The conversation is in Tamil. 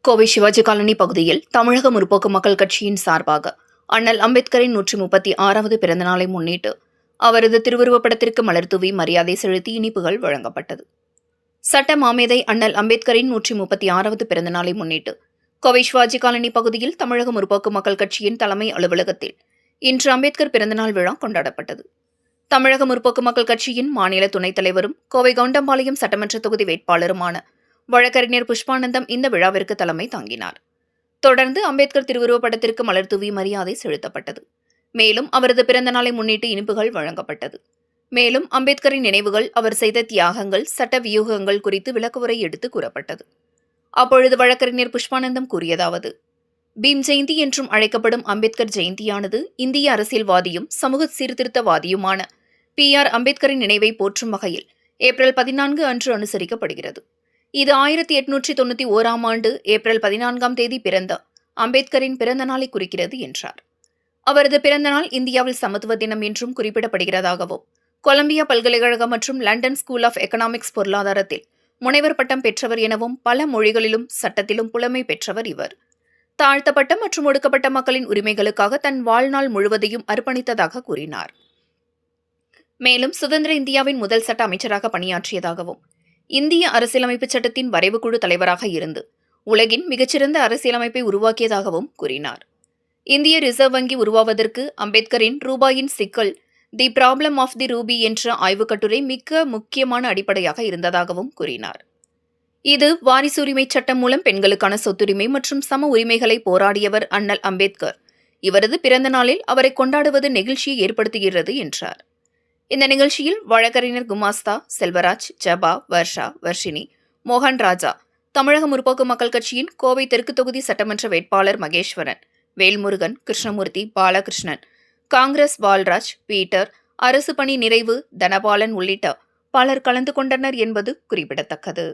கோவை சிவாஜி காலனி பகுதியில் தமிழக முற்போக்கு மக்கள் கட்சியின் சார்பாக அண்ணல் அம்பேத்கரின் 136வது பிறந்தநாளை முன்னிட்டு அவரது திருவுருவப் படத்திற்கு மலர் தூவி மரியாதை செலுத்தி இனிப்புகள் வழங்கப்பட்டது. சட்ட மாமேதை அண்ணல் அம்பேத்கரின் 136வது பிறந்தநாளை முன்னிட்டு கோவை சிவாஜி காலனி பகுதியில் தமிழக முற்போக்கு மக்கள் கட்சியின் தலைமை அலுவலகத்தில் இன்று அம்பேத்கர் பிறந்தநாள் விழா கொண்டாடப்பட்டது. தமிழக முற்போக்கு மக்கள் கட்சியின் மாநில துணைத் தலைவரும் கோவை கவுண்டம்பாளையம் சட்டமன்ற தொகுதி வேட்பாளருமான வழக்கறிஞர் புஷ்பானந்தம் இந்த விழாவிற்கு தலைமை தாங்கினார். தொடர்ந்து அம்பேத்கர் திருவுருவப் படத்திற்கு மலர் தூவி மரியாதை செலுத்தப்பட்டது. மேலும் அவரது பிறந்த நாளை முன்னிட்டு இனிப்புகள் வழங்கப்பட்டது. மேலும் அம்பேத்கரின் நினைவுகள், அவர் செய்த தியாகங்கள், சட்ட வியூகங்கள் குறித்து விளக்கவுரை எடுத்து கூறப்பட்டது. அப்பொழுது வழக்கறிஞர் புஷ்பானந்தம் கூறியதாவது: பீம் ஜெயந்தி என்றும் அழைக்கப்படும் அம்பேத்கர் ஜெயந்தியானது இந்திய அரசியல்வாதியும் சமூக சீர்திருத்தவாதியுமான PR அம்பேத்கரின் நினைவை போற்றும் வகையில் ஏப்ரல் 14 அன்று அனுசரிக்கப்படுகிறது. இது 1891ஆம் ஆண்டு ஏப்ரல் 14ஆம் தேதி பிறந்த அம்பேத்கரின் பிறந்த நாளை குறிக்கிறது என்றார். அவரது பிறந்த நாள் இந்தியாவில் சமத்துவ தினம் என்றும் குறிப்பிடப்படுகிறதாகவும், கொலம்பியா பல்கலைக்கழகம் மற்றும் லண்டன் ஸ்கூல் ஆஃப் எக்கனாமிக்ஸ் பொருளாதாரத்தில் முனைவர் பட்டம் பெற்றவர் எனவும், பல மொழிகளிலும் சட்டத்திலும் புலமை பெற்றவர் இவர். தாழ்த்தப்பட்ட மற்றும் ஒடுக்கப்பட்ட மக்களின் உரிமைகளுக்காக தன் வாழ்நாள் முழுவதையும் அர்ப்பணித்ததாக கூறினார். மேலும் சுதந்திர இந்தியாவின் முதல் சட்ட அமைச்சராக பணியாற்றியதாகவும், இந்திய அரசியலமைப்பு சட்டத்தின் வரைவு குழு தலைவராக இருந்து உலகின் மிகச்சிறந்த அரசியலமைப்பை உருவாக்கியதாகவும் கூறினார். இந்திய ரிசர்வ் வங்கி உருவாவதற்கு அம்பேத்கரின் ரூபாயின் சிக்கல், the problem of the rupee என்ற ஆய்வுக் கட்டுரை மிக முக்கியமான அடிப்படையாக இருந்ததாகவும் கூறினார். இது வாரிசுரிமை சட்டம் மூலம் பெண்களுக்கான சொத்துரிமை மற்றும் சம உரிமைகளை போராடியவர் அண்ணல் அம்பேத்கர். இவரது பிறந்த நாளில் அவரை கொண்டாடுவது நெகிழ்ச்சியை ஏற்படுத்துகிறது என்றார். இந்த நிகழ்ச்சியில் வழக்கறிஞர் குமாஸ்தா, செல்வராஜ், ஜபா, வர்ஷா, வர்ஷினி, மோகன் ராஜா, தமிழக முற்போக்கு மக்கள் கட்சியின் கோவை தெற்கு தொகுதி சட்டமன்ற வேட்பாளர் மகேஸ்வரன், வேல்முருகன், கிருஷ்ணமூர்த்தி, பாலகிருஷ்ணன், காங்கிரஸ் பால்ராஜ், பீட்டர், அரசு பணி நிறைவு, தனபாலன் உள்ளிட்ட பலர் கலந்து கொண்டனர் என்பது குறிப்பிடத்தக்கது.